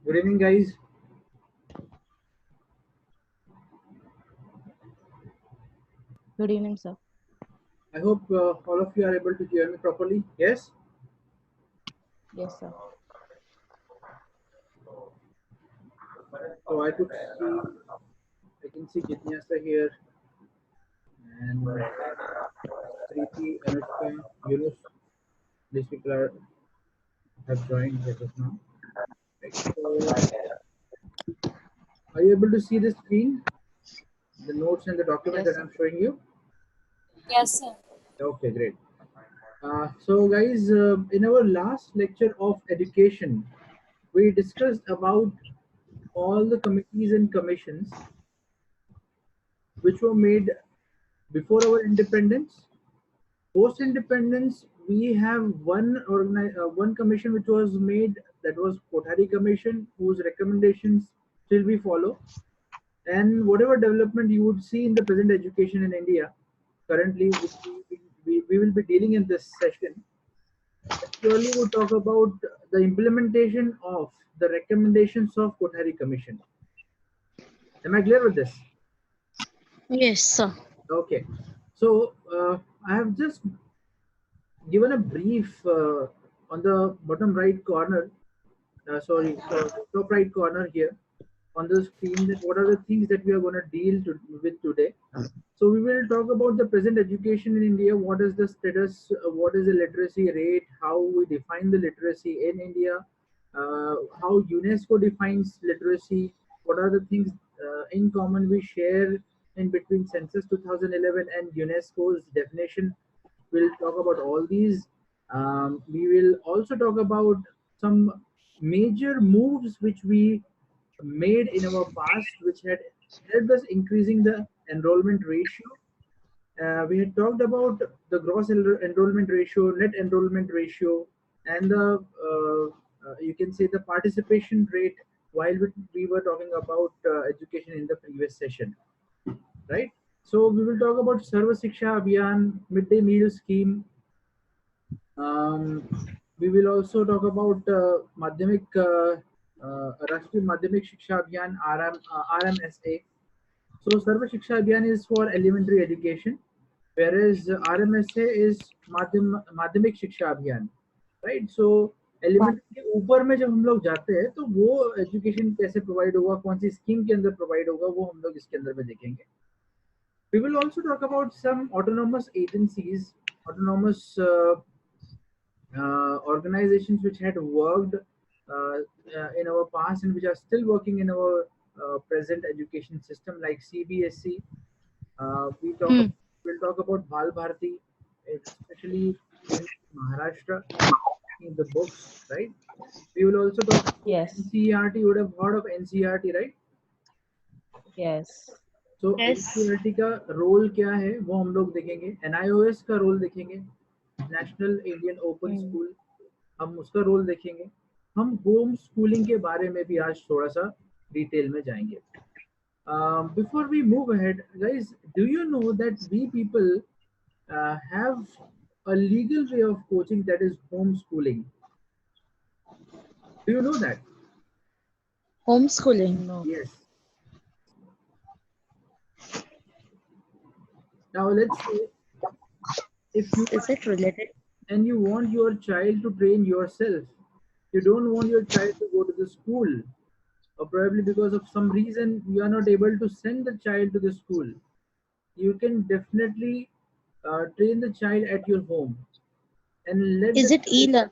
Good evening, guys. Good evening, sir. I hope all of you are able to hear me properly. Yes? Yes, sir. So I could see, I can see Jitnyasa here and Preeti, Anushka, Yunus. These people have joined as of now. Right. So, are you able to see the screen, the notes and the document Yes, that sir. I'm showing you? Yes, sir. Okay, great. So guys, in our last lecture of education, we discussed about all the committees and commissions which were made before our independence. Post independence, we have one commission which was made, that was Kothari Commission, whose recommendations still we follow. And whatever development you would see in the present education in India currently, which we will be dealing in this session, surely would talk about the implementation of the recommendations of Kothari Commission. Am I clear with this? Yes, sir. Okay. So I have just given a brief on the bottom right corner, so top right corner here on the screen, that what are the things that we are going to with today. So we will talk about the present education in India. What is the status? What is the literacy rate? How we define the literacy in India? How UNESCO defines literacy? What are the things in common we share in between Census 2011 and UNESCO's definition? We'll talk about all these. We will also talk about some major moves which we made in our past, which had helped us increasing the enrollment ratio. We had talked about the gross enrollment ratio, net enrollment ratio, and the you can say the participation rate while we were talking about education in the previous session, right? So we will talk about Sarva Shiksha Abhiyan, midday meal scheme. We will also talk about Rashtriya Madhyamik Shiksha Abhiyan RMSA. So Sarva Shiksha Abhiyan is for elementary education. whereas RMSA is माध्यमिक शिक्षा अभियान, right? सो elementary के ऊपर में जब हम लोग जाते हैं तो वो एजुकेशन कैसे प्रोवाइड होगा, कौन सी स्कीम के अंदर प्रोवाइड होगा, वो हम लोग इसके अंदर में देखेंगे. We will also talk about some autonomous agencies, autonomous organizations which had worked in our past and which are still working in our present education system, like CBSC. We talk. Hmm. We'll talk about Bal Bharati, especially in Maharashtra, in the books, right? We will also talk about Yes. NCERT. You would have heard of NCERT, right? Yes. तो Yes. NCERT का role क्या है वो हम लोग देखेंगे. NIOS का role देखेंगे, national Indian open Hmm. School, हम उसका रोल देखेंगे. हम होम स्कूलिंग के बारे में भी आज थोड़ा सा डिटेल में जाएंगे. Before we move ahead, guys, do you know that we people have a legal way of coaching, that is homeschooling? Do you know that? Homeschooling. No. Yes. Now let's say if you Is it related? and you want your child to train yourself, you don't want your child to go to the school, or probably because of some reason you are not able to send the child to the school, you can definitely train the child at your home and let Is the it e-learn?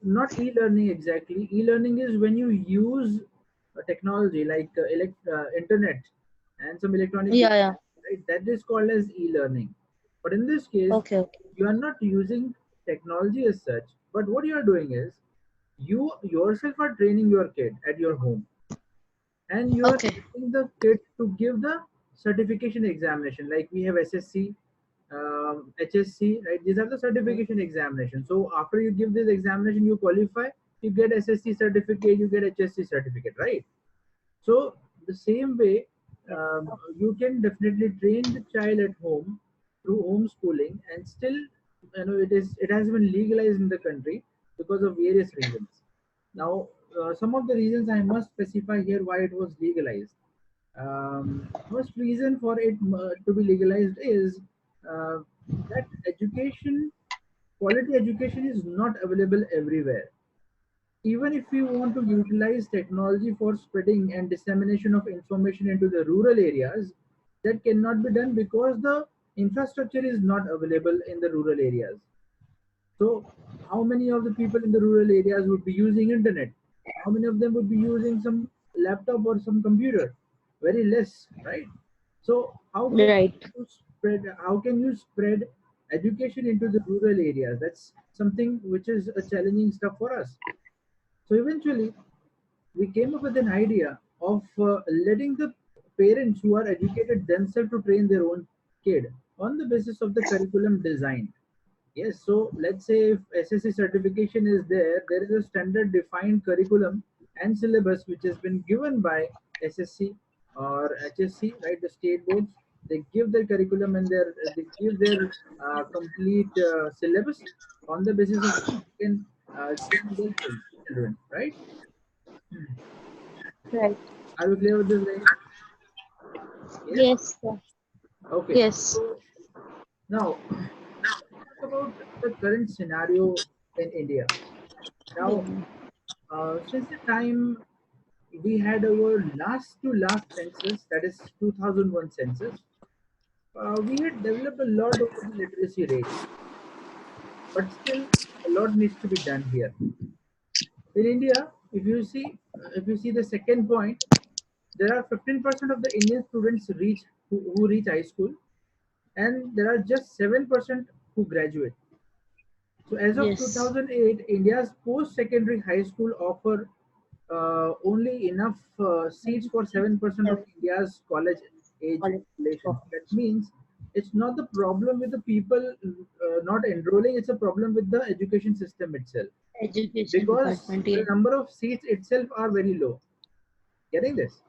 not e-learning exactly. E-learning is when you use technology like internet and some electronic Yeah, device, yeah. right? That is called as e-learning. But in this case, Okay, okay. you are not using technology as such, but what you are doing is you yourself are training your kid at your home, and you are Okay. helping the kid to give the certification examination. Like we have SSC, HSC, right? These are the certification examinations. So after you give this examination, you qualify, you get SSC certificate, you get HSC certificate, right? So the same way, you can definitely train the child at home through homeschooling, and still, it has been legalized in the country because of various reasons. Now, some of the reasons I must specify here why it was legalized. First reason for it to be legalized is uh, that quality education is not available everywhere. Even if we want to utilize technology for spreading and dissemination of information into the rural areas, that cannot be done because the infrastructure is not available in the rural areas. So, how many of the people in the rural areas would be using internet? How many of them would be using some laptop or some computer? Very less, right? So, Right. how can you spread education into the rural areas? That's something which is a challenging stuff for us. So eventually, we came up with an idea of letting the parents who are educated themselves to train their own kid on the basis of the curriculum design. Yes, so let's say if SSC certification is there, there is a standard defined curriculum and syllabus which has been given by SSC or HSC, right? The state boards, they give their curriculum and they give their complete syllabus, on the basis of which they can train their children, right? Right. Are we clear with this, guys? Yes. Yes, sir. Okay. Yes. So now talk about the current scenario in India. Now, since the time we had our last to last census, that is 2001 census, we had developed a lot over the literacy rates, but still a lot needs to be done here. In India, if you see the second point, there are 15% of the Indian students who reach high school, and there are just 7% who graduate. So as of Yes. 2008, India's post-secondary high school offer only enough seats for 7% of India's college age population. That means it's not the problem with the people not enrolling, it's a problem with the education system itself, Education because department. the Yeah. number of seats itself are very low. Getting this?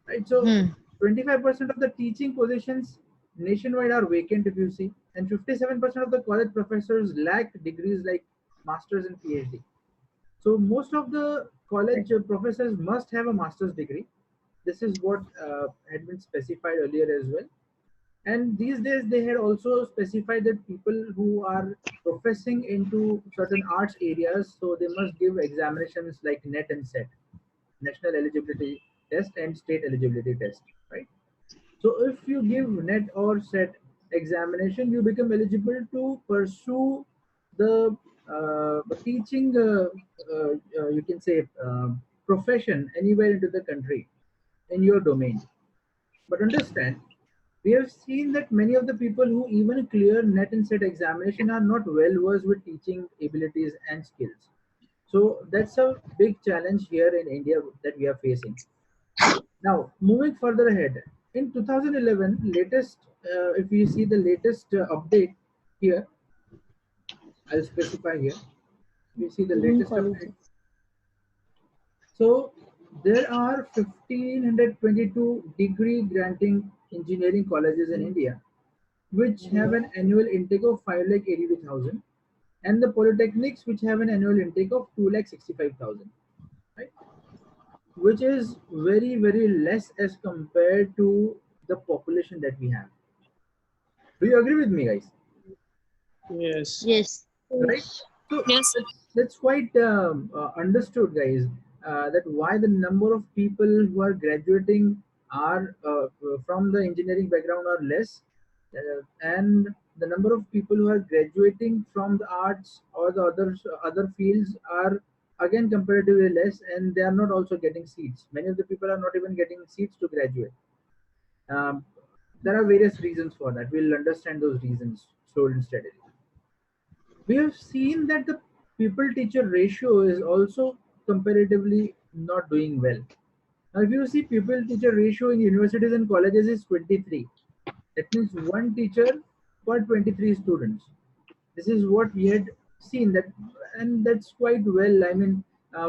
Right? So Hmm. 25% of the teaching positions nationwide are vacant, if you see, and 57% of the college professors lack degrees like masters and PhD. So most of the college professors must have a master's degree, This is what had been specified earlier as well. And these days they had also specified that people who are professing into certain arts areas, so they must give examinations like NET and SET, National Eligibility Test and State Eligibility Test, right? So if you give NET or SET examination, you become eligible to pursue the teaching, you can say, profession anywhere into the country in your domain. But understand, we have seen that many of the people who even clear NET and SET examination are not well versed with teaching abilities and skills. So that's a big challenge here in India that we are facing. Now, moving further ahead, in 2011, latest, if you see the latest update here, I'll specify here. You see the Even latest update. colleges. So there are 1522 degree granting engineering colleges in India, which have an annual intake of 5,82,000, and the polytechnics, which have an annual intake of 2,65,000, right? Which is very, very less as compared to the population that we have. Do you agree with me, guys? Yes. Yes. Right? So Yes. that's quite understood, guys, that why the number of people who are graduating are from the engineering background are less, and the number of people who are graduating from the arts or the other fields are again comparatively less, and they are not also getting seats. Many of the people are not even getting seats to graduate. Um, there are various reasons for that. We'll understand those reasons slowly and steadily. We have seen that the pupil teacher ratio is also comparatively not doing well. Now, if you see pupil teacher ratio in universities and colleges is 23. That means one teacher per 23 students. This is what we had seen that, and that's quite well. I mean,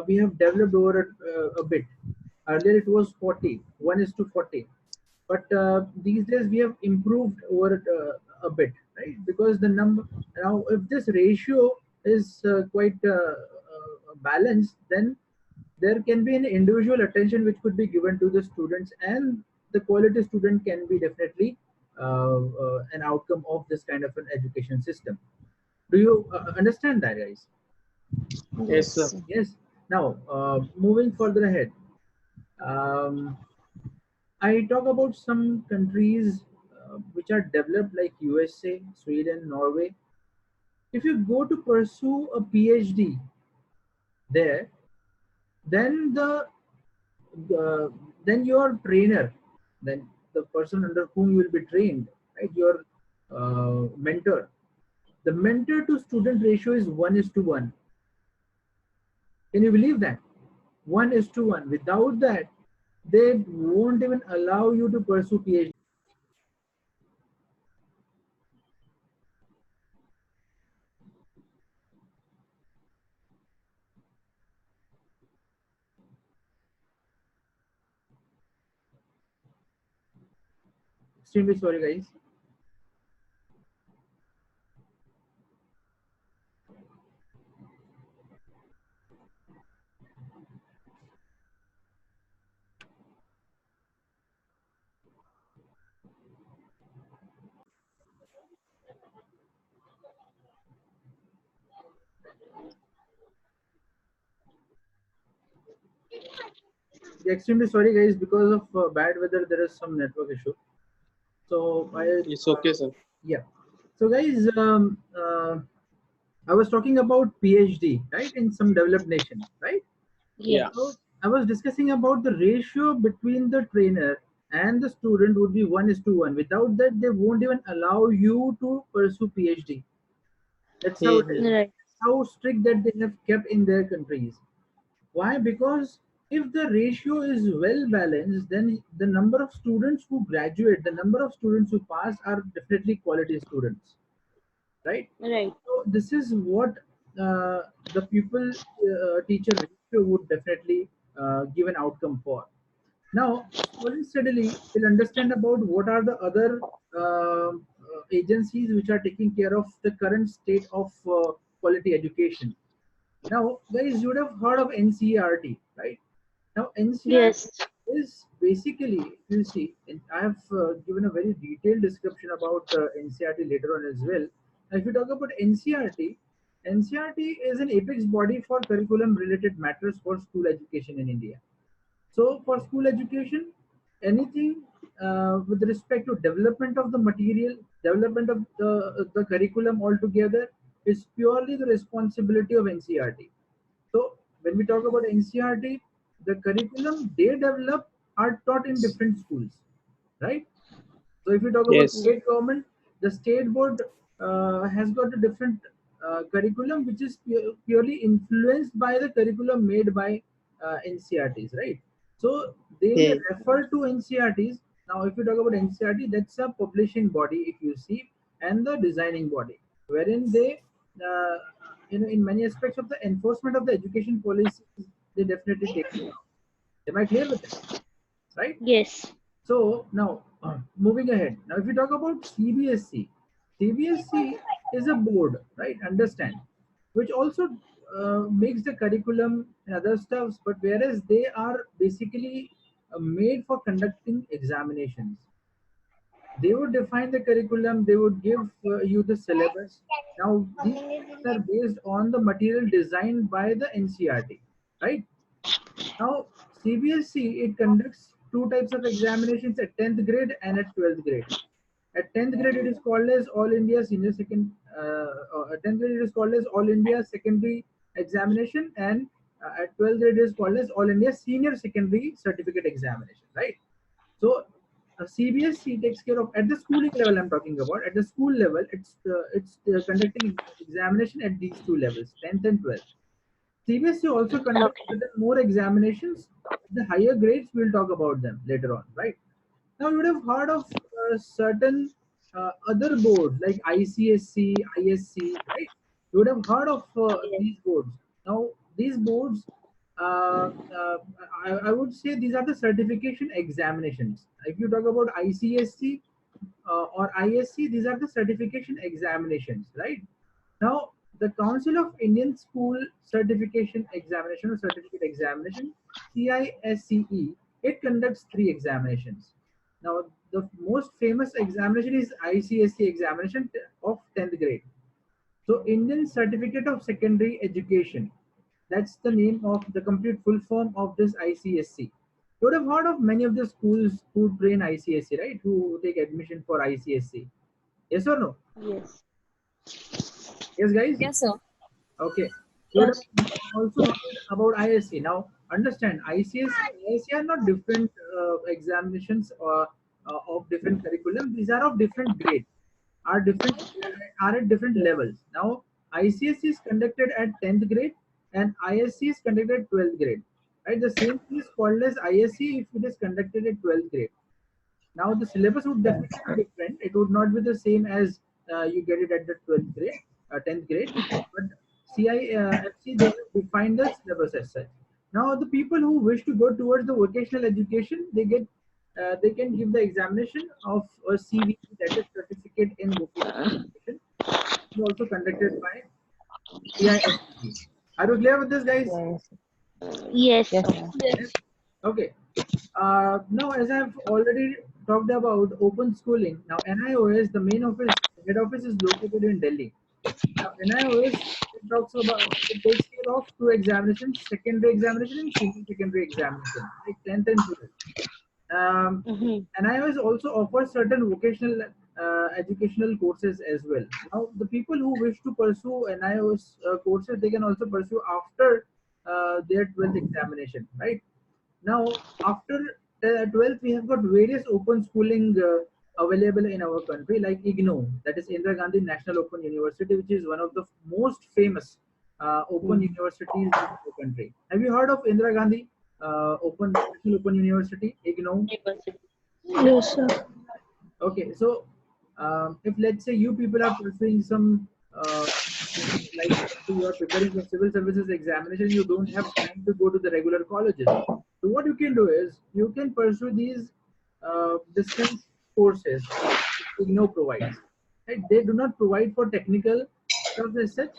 we have developed over a bit. Earlier it was 40, 1 is to 40, but these days we have improved over it a bit, right? Because the number now, if this ratio is quite balanced, then there can be an individual attention which could be given to the students, and the quality student can be definitely an outcome of this kind of an education system. Do you understand that, guys? Yes, sir. Yes. Yes. Now, moving further ahead, um, I talk about some countries which are developed like USA, Sweden, Norway. If you go to pursue a PhD there, then the then your trainer, then the person under whom you will be trained, right? Your mentor. The mentor to student ratio is 1:1. Can you believe that? 1:1. Without that, they won't even allow you to pursue PhD. Extremely sorry, guys. Extremely sorry, guys. Because of bad weather, there is some network issue. So It's okay, sir. yeah. So guys, I was talking about PhD, right, in some developed nations, right? Yeah. So Yes. I was discussing about the ratio between the trainer and the student would be 1:1. Without that, they won't even allow you to pursue PhD. That's how it is. Mm-hmm. Right. How strict that they have kept in their countries. Why? Because if the ratio is well balanced, then the number of students who graduate, the number of students who pass are definitely quality students, right? Right. So this is what the pupil teacher ratio would definitely give an outcome for. Now, slowly and steadily, we'll understand about what are the other agencies which are taking care of the current state of quality education. Now, guys, you would have heard of NCERT, right? Now, NCERT Yes. is basically, if you see, and I have given a very detailed description about NCRT later on as well. Now, if you talk about NCRT, NCRT is an apex body for curriculum related matters for school education in India. So for school education, anything with respect to development of the material, development of the curriculum altogether is purely the responsibility of NCRT. So when we talk about NCRT, the curriculum they develop are taught in different schools, right? So if you talk about Yes. state government, the state board has got a different curriculum which is purely influenced by the curriculum made by NCRTs, right? So they may Hmm. refer to NCRTs. Now, if you talk about NCRT, that's a publishing body, if you see, and the designing body, wherein they, in many aspects of the enforcement of the education policies, they definitely take care of. Am I clear with that? Right? Yes. So now, moving ahead. Now, if you talk about CBSC, CBSC is a board, right? Understand, which also makes the curriculum and other stuffs, but whereas they are basically made for conducting examinations. They would define the curriculum. They would give you the syllabus. Now, these are based on the material designed by the NCRT, right? Now, CBSC, it conducts two types of examinations at 10th grade and at 12th grade. At 10th grade, it is called as All India Senior Second. At 10th grade, it is called as All India Secondary Examination, and at 12th grade, it is called as All India Senior Secondary Certificate Examination. Right. So, CBSC takes care of at the schooling level. I'm talking about at the school level. It's conducting examination at these two levels, 10th and 12th. CBSE also conducts Okay. certain more examinations. The higher grades, we'll talk about them later on, right? Now, you would have heard of certain other boards like ICSC, ISC, right? You would have heard of Yes. these boards. Now, these boards, uh, uh, I would say these are the certification examinations. If you talk about ICSC or ISC, these are the certification examinations, right? Now, the Council of Indian School Certification Examination or Certificate Examination, CISCE, it conducts three examinations. Now, the most famous examination is ICSC examination of 10th grade. So, Indian Certificate of Secondary Education. That's the name of the complete full form of this ICSC. You would have heard of many of the schools who train ICSC, right? Who take admission for ICSC. Yes or no? Yes. Yes, guys? Yes, sir. Okay. You would Yes. have also heard about ISC. Now, understand ICSC and ISC are not different examinations or of different curriculum. These are of different grades, are at different levels. Now, ICSC is conducted at 10th grade and ISC is conducted at 12th grade. Right? The same thing is called as ISC if it is conducted at 12th grade. Now the syllabus would definitely be different. It would not be the same as you get it at the 12th grade, 10th grade. But CIFC, they have defined the syllabus as such. Now the people who wish to go towards the vocational education, they can give the examination of a CVE, that is Certificate in Vocational Education. It is also conducted by CIFC. Are you clear with this, guys? Yes. Yes, Yes, sir. sir. Yes. Okay. Now, as I've already talked about open schooling, now NIOS, the main office, head office is located in Delhi. Now, NIOS, it takes care of two examinations, secondary examination and senior secondary examination, like 10th and 12th. Mm-hmm. NIOS also offers certain vocational educational courses as well. Now, the people who wish to pursue NIOS courses, they can also pursue after their 12th examination, right? Now, after 12th, we have got various open schooling available in our country, like IGNOU, that is Indira Gandhi National Open University, which is one of the most famous open universities in the country. Have you heard of Indira Gandhi National Open University, IGNOU? Yes, sir. Okay, so if let's say you people are pursuing some like you are preparing for civil services examination, you don't have time to go to the regular colleges. So what you can do is you can pursue these distance courses IGNOU provides. Right? They do not provide for technical stuff as such.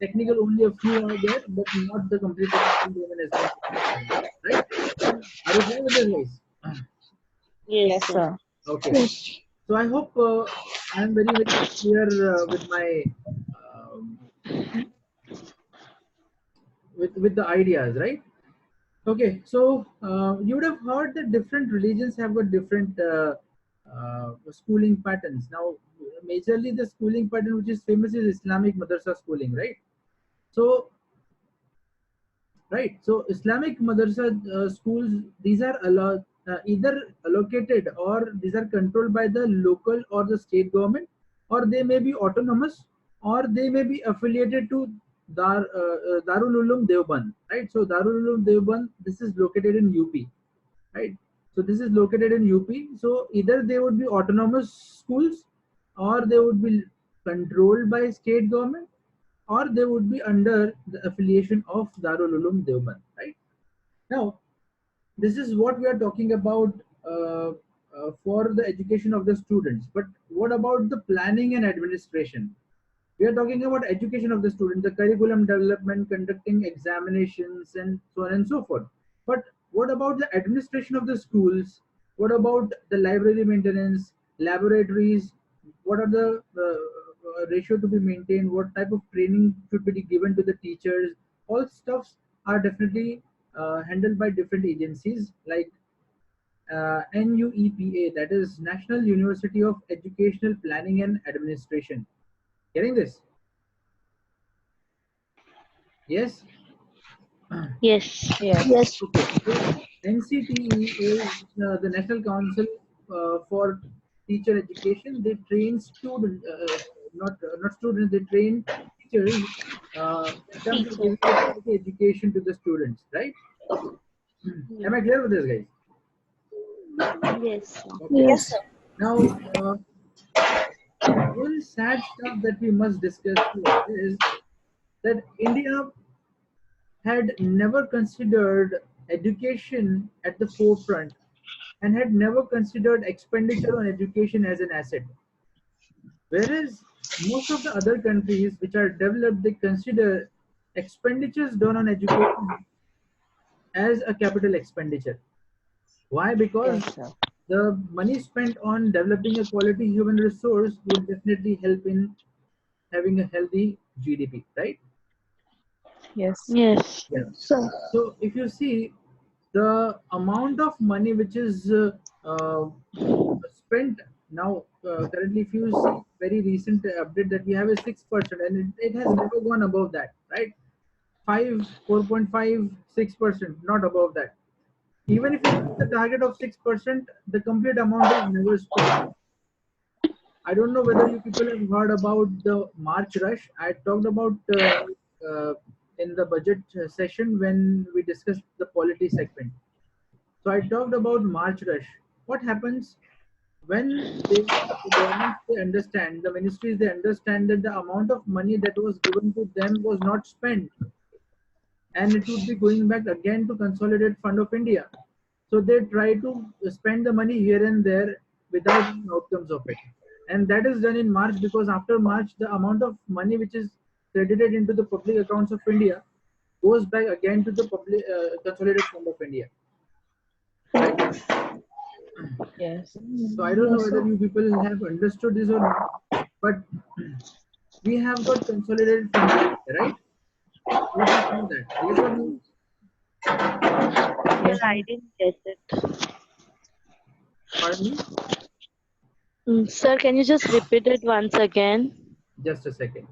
Technical only a few are there, but not the complete technical domain has been provided. Right? Are you clear with this, guys? Yes, Yes, sir. sir. Okay. Yes. So I hope I am very clear with my um, with the ideas, right? Okay. So you would have heard that different religions have got different schooling patterns. Now, majorly the schooling pattern which is famous is Islamic madrasa schooling, right? So right. So Islamic madrasa schools, these are either allocated or these are controlled by the local or the state government, or they may be autonomous, or they may be affiliated to Darul Uloom Deoband. Right. So Darul Uloom Deoband, this is located in UP. Right. So this is located in UP. So either they would be autonomous schools, or they would be controlled by state government, or they would be under the affiliation of Darul Uloom Deoband, right? Now, this is what we are talking about for the education of the students. But what about the planning and administration? We are talking about education of the student, the curriculum development, conducting examinations, and so on and so forth. But what about the administration of the schools? What about the library maintenance, laboratories? What are the ratio to be maintained? What type of training should be given to the teachers? All stuffs are definitely handled by different agencies like NUEPA, that is National University of Educational Planning and Administration. Getting this? Yes? Yes. Yes. Yes. Okay. So NCTE is the National Council for Teacher Education. They train students, not students. They train teachers in terms of Teacher. giving the quality education to the students. Right? Am I clear with this, guys? Yes, sir. Okay. Yes, Yes. sir. Now, one sad stuff that we must discuss here is that India had never considered education at the forefront and had never considered expenditure on education as an asset. Whereas most of the other countries which are developed, they consider expenditures done on education as a capital expenditure. Why? Because Yes, sir. the money spent on developing a quality human resource would definitely help in having a healthy GDP, right? Yes. Yes. Yeah. Sir. So if you see the amount of money which is spent now, currently, if you see very recent update that we have a 6%, and it has never gone above that, right? 4.5, 6%, not above that. Even if you put the target of 6%, the complete amount is never spent. I don't know whether you people have heard about the March rush. I talked about uh, in the budget session when we discussed the polity segment. So I talked about March rush. What happens when the government, they understand, the ministries, they understand that the amount of money that was given to them was not spent, and it would be going back again to consolidate fund of India. So they try to spend the money here and there without any outcomes of it. And that is done in March, because after March, the amount of money which is credited into the public accounts of India goes back again to the public consolidated fund of India. Right? Yes. So I don't know Yes, whether sir. you people have understood this or not, but we have got consolidated fund of India, right? You just know that. Yes or no? Sir, Yes. I didn't get it. Pardon me? Sir, can you just repeat it once again? Just a second.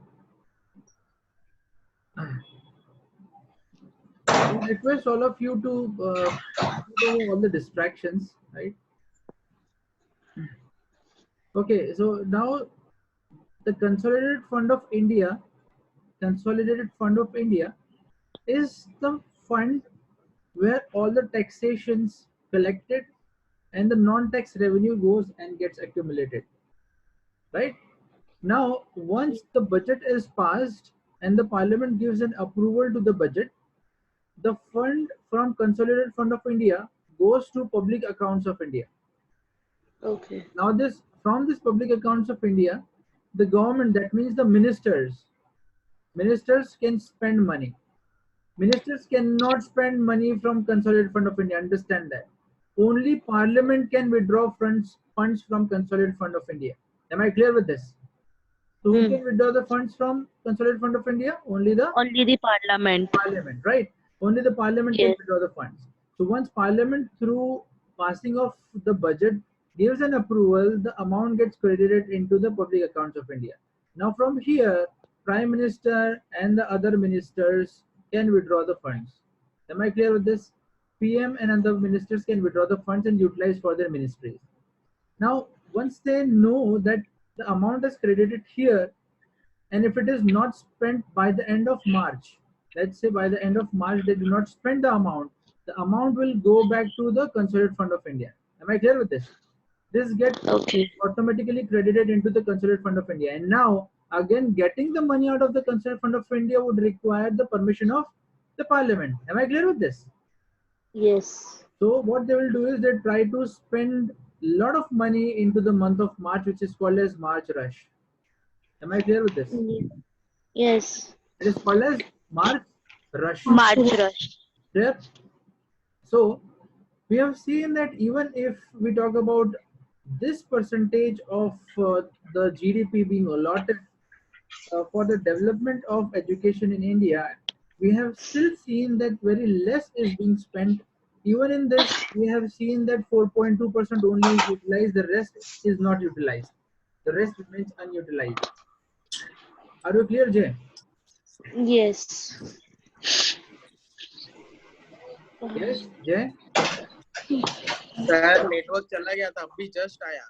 I would request all of you to put away all the distractions, right? Okay, so now the Consolidated Fund of India is the fund where all the taxations collected and the non-tax revenue goes and gets accumulated, right? Now, once the budget is passed and the parliament gives an approval to the budget, the fund from Consolidated Fund of India goes to public accounts of India. Okay. Now, this from this public accounts of India, the government, that means the ministers can spend money. Ministers cannot spend money from Consolidated Fund of India. Understand that. Only Parliament can withdraw funds from Consolidated Fund of India. Am I clear with this? So who can withdraw the funds from Consolidated Fund of India? Only the Only the Parliament. Parliament, right? Only the Parliament can Yes. withdraw the funds. So once Parliament, through passing of the budget, gives an approval, the amount gets credited into the public accounts of India. Now from here, Prime Minister and the other ministers can withdraw the funds. Am I clear with this? PM and other ministers can withdraw the funds and utilize for their ministries. Now, once they know that the amount is credited here, and if it is not spent by the end of March, let's say by the end of March they do not spend the amount will go back to the Consolidated Fund of India. Am I clear with this? This gets Okay. automatically credited into the Consolidated Fund of India. And now, again, getting the money out of the Consolidated Fund of India would require the permission of the Parliament. Am I clear with this? Yes. So what they will do is they try to spend a lot of money into the month of March, which is called as March rush. Am I clear with this? Yes. It is called as March rush. March rush. Clear? So we have seen that even if we talk about this percentage of the GDP being allotted for the development of education in India, we have still seen that very less is being spent. Even in this, we have seen that 4.2% only is utilized, the rest is not utilized. The rest remains unutilized. Are you clear, Jay? Yes. Yes, Jay? Sir network चला गया था अभी just आया.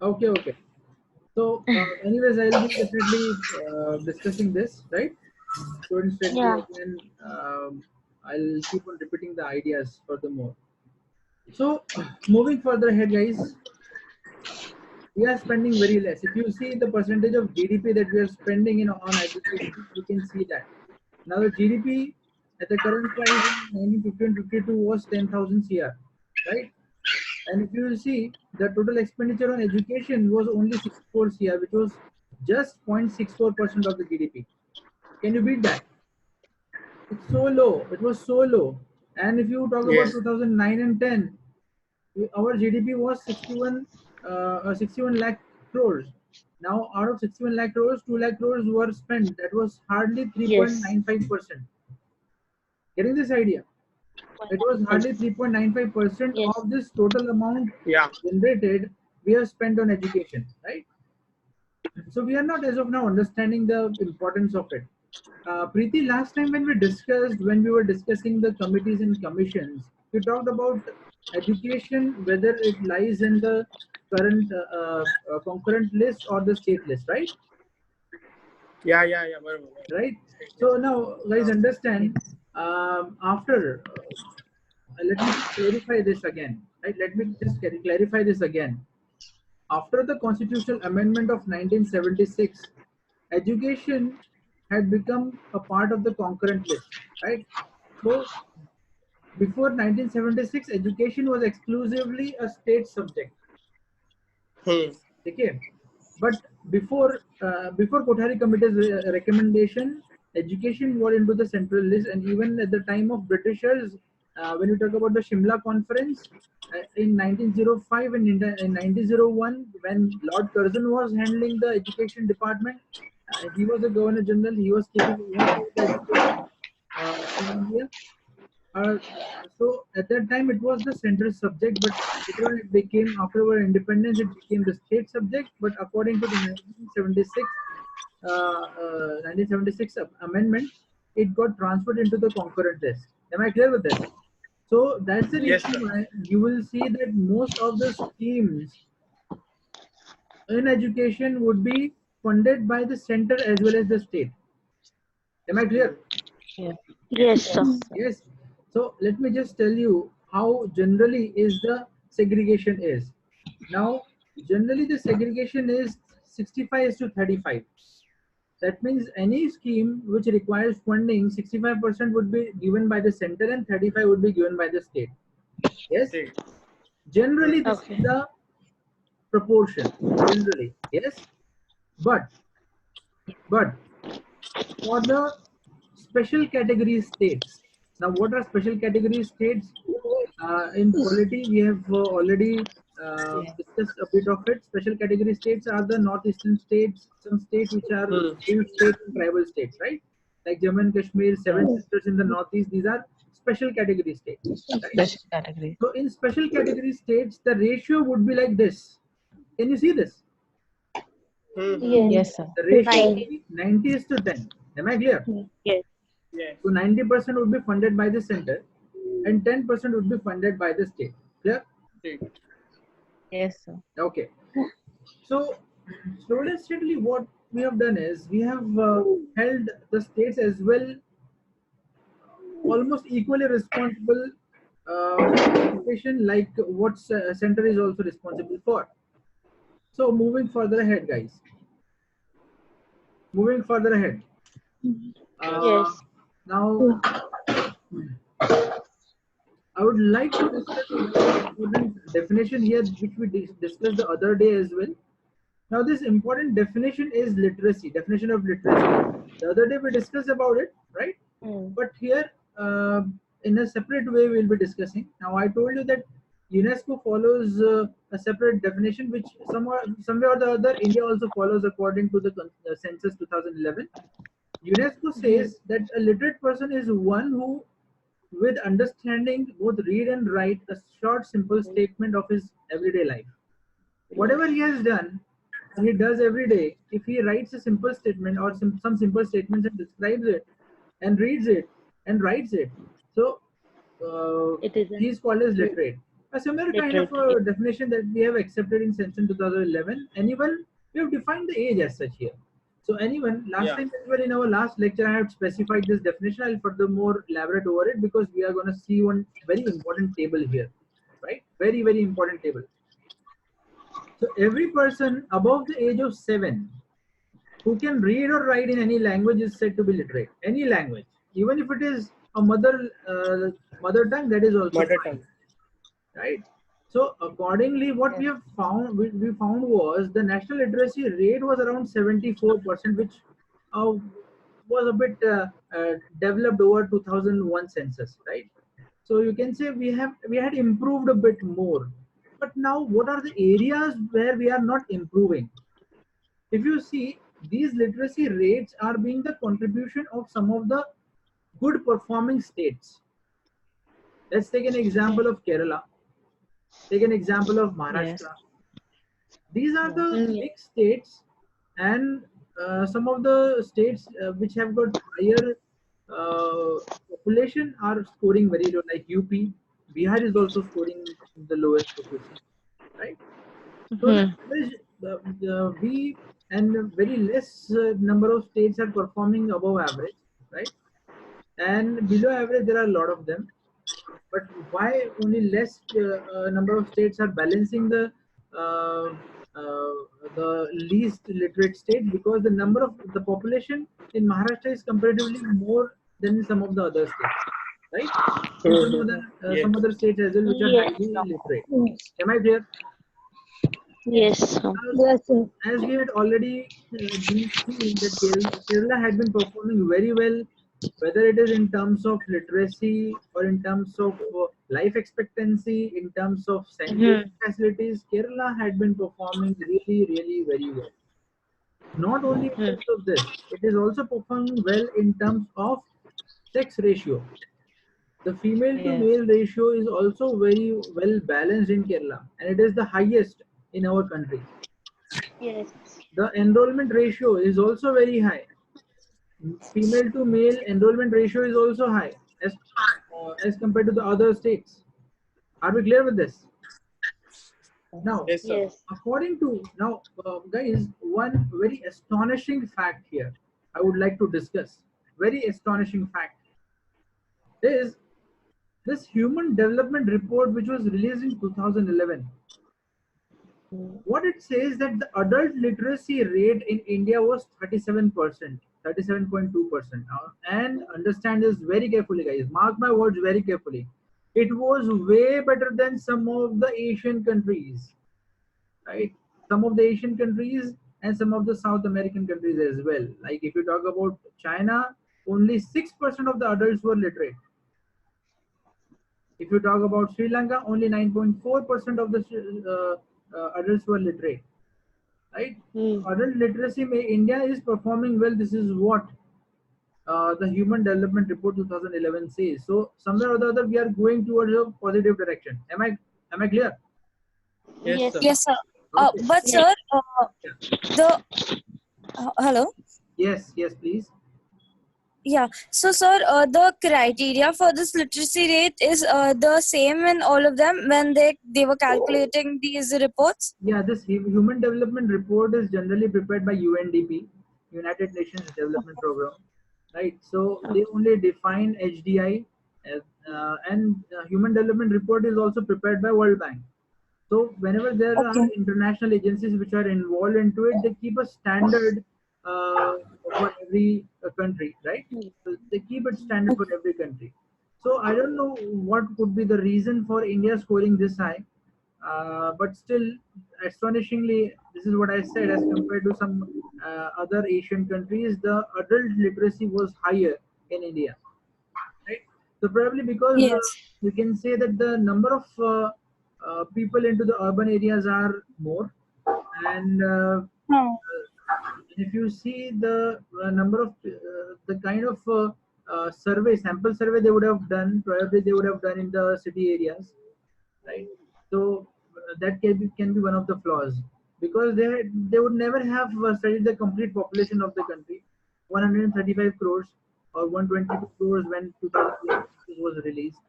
Okay, okay. So, anyways, I'll be definitely discussing this, right? So, instead, Yeah. again, I'll keep on repeating the ideas furthermore. So, moving further ahead, guys, we are spending very less. If you see the percentage of GDP that we are spending on education, you can see that. Now, the GDP at the current price in 1950 and 52 was 10,000 CR, right? And if you see, the total expenditure on education was only 64 CR, which was just 0.64% of the GDP. Can you beat that? It's so low. It was so low. And if you talk about Yes. 2009 and 10, our GDP was 61 lakh crores. Now, out of 61 lakh crores, 2 lakh crores were spent. That was hardly 3.95%. Getting this idea? It was hardly 3.95% Yes. of this total amount Yeah. generated we have spent on education, right? So we are not as of now understanding the importance of it. Preeti, last time when we were discussing the committees and commissions, we talked about education, whether it lies in the current concurrent list or the state list, right? Yeah. बरोबर. Right. So now, guys, understand. After let me just clarify this again. Right? Let me just clarify this again. After the constitutional amendment of 1976, education had become a part of the concurrent list, right? So before 1976, education was exclusively a state subject. Okay, but before Kothari Committee's recommendation, education got into the central list, and even at the time of Britishers, when you talk about the Shimla Conference in 1905 and in 1901, when Lord Curzon was handling the education department, he was the Governor General. He was keeping ownership of the education in India. So at that time it was the central subject, but later on it became, after our independence, it became the state subject. But according to the 1976 amendment, it got transferred into the concurrent list. Am I clear with this? So that's the Yes, reason sir. why you will see that most of the schemes in education would be funded by the center as well as the state. Am I clear? Yes, sir. Yes. So let me just tell you how generally is the segregation is. Now, generally the segregation is 65 is to 35. That means any scheme which requires funding, 65% would be given by the center and 35 would be given by the state. Yes. Generally, this Okay. is the proportion. Generally, yes. But for the special category states. Now, what are special category states? In polity, we have already discussed a bit of it. Special category states are the northeastern states, some states which are swing states and tribal states, right? Like Jammu and Kashmir, seven centers in the northeast. These are special category states. Right? Special category. So in special category states, the ratio would be like this. Can you see this? Yes, sir. The ratio would be 90 is to 10. Am I clear? Yes. Yes. So 90% would be funded by the center and 10% would be funded by the state. Clear? Yes, sir. Okay. So slowly and steadily what we have done is we have held the states as well almost equally responsible for education like what center is also responsible for. So moving further ahead, guys. Moving further ahead. Yes. Now, I would like to discuss a very important definition here, which we discussed the other day as well. Now, this important definition is literacy, definition of literacy. The other day we discussed about it, right? But here, in a separate way, we'll be discussing. Now, I told you that UNESCO follows a separate definition, which somewhere or the other, India also follows according to the census 2011. UNESCO says that a literate person is one who, with understanding both read and write a short, simple statement of his everyday life. Whatever he has done, he does every day. If he writes a simple statement or some simple statements and describes it, and reads it and writes it, so It is he is called as literate. A similar kind of definition that we have accepted in census 2011. Anyone, we have defined the age as such here. So anyone, last time as well in our last lecture, I have specified this definition. I'll furthermore elaborate over it because we are going to see one very important table here, right? Very, very important table. So every person above the age of 7 who can read or write in any language is said to be literate. Any language, even if it is a mother tongue, that is also Mother fine, tongue. right? So accordingly, what we have found, we found was the national literacy rate was around 74%, which was a bit developed over 2001 census, right? So you can say we had improved a bit more. But now, what are the areas where we are not improving? If you see, these literacy rates are being the contribution of some of the good performing states. Let's take an example of Kerala. Take an example of Maharashtra. These are the big states, and some of the states which have got higher population are scoring very low, like UP. Bihar is also scoring the lowest, if you see, right? So the average, we and very less number of states are performing above average, right? And below average, there are a lot of them. But why only less number of states are balancing uh, the least literate states? Because the number of the population in Maharashtra is comparatively more than in some of the other states, right? And some other states as well which are highly literate. Am I clear? Yes. As we had already been seeing that Kerala had been performing very well, whether it is in terms of literacy or in terms of life expectancy, in terms of sanitation facilities, Kerala had been performing really, really very well. Not only in terms of this, it is also performing well in terms of sex ratio. The female to male ratio is also very well balanced in Kerala, and it is the highest in our country. Yes. The enrollment ratio is also very high. Female to male enrollment ratio is also high as compared to the other states. Are we clear with this? Now, according to guys, one very astonishing fact here I would like to discuss. Very astonishing fact is this Human Development Report, which was released in 2011. What it says that the adult literacy rate in India was 37%, 37.2%. And understand this very carefully, guys. Mark my words very carefully. It was way better than some of the Asian countries, right? Some of the Asian countries and some of the South American countries as well. Like if you talk about China, only 6% of the adults were literate. If you talk about Sri Lanka, only 9.4% of the adults were literate. Right? Adult literacy, India is performing well. This is what the Human Development Report 2011 says. So somewhere or the other, we are going towards a positive direction. Am I clear? Yes, sir. Yes, sir. Okay. But Yes. sir, Yeah. the hello. Yes, please. Yeah. So, sir, the criteria for this literacy rate is the same in all of them when they were calculating these reports. Yeah, this Human Development Report is generally prepared by UNDP, United Nations Development Program, right? So they only define HDI, and Human Development Report is also prepared by World Bank. So whenever there are Okay. international agencies which are involved into it, they keep a standard for every country, right? So they keep it standard for every country. So I don't know what could be the reason for India scoring this high, but still, astonishingly, this is what I said. As compared to some other Asian countries, the adult literacy was higher in India, right? So probably because Yes. you can say that the number of people into the urban areas are more, and Hmm. if you see the number of the kind of sample survey they would have done, probably they would have done in the city areas, right? So that can be one of the flaws, because they would never have studied the complete population of the country, 135 crores or 122 crores when 2011 was released.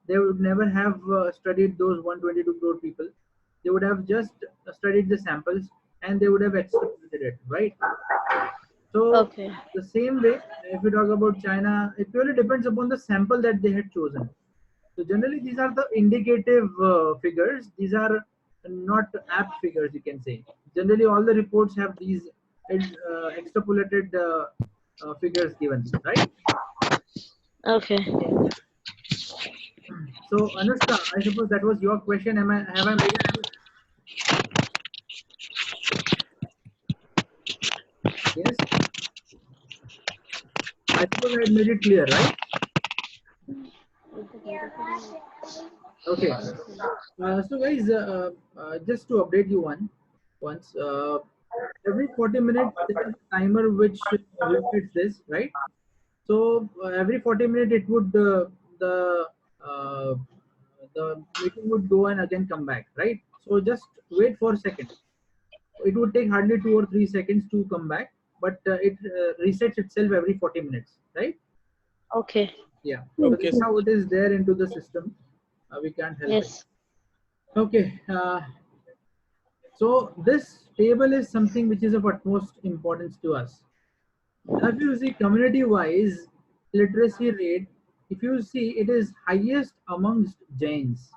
They would never have studied those 122 crore people. They would have just studied the samples, and they would have extrapolated it, right? So Okay. the same way, if we talk about China, it purely depends upon the sample that they had chosen. So generally, these are the indicative figures. These are not apt figures, you can say. Generally, all the reports have these extrapolated figures given, right? Okay. So Anushka, I suppose that was your question. Have I made it clear? Yes, I suppose I had made it clear, right? Okay. So guys, just to update you once, every 40 minutes there is a timer which repeats this, right? So every 40 minutes it would uh, the meeting would go and again come back, right? So just wait for a second. It would take hardly 2 or 3 seconds to come back, but it resets itself every 40 minutes, right? Okay. Yeah. So Okay, this is sir. how it is there into the system. We can't help it. Yes. Okay. So this table is something which is of utmost importance to us. Now, if you see community-wise literacy rate, if you see it is highest amongst Jains.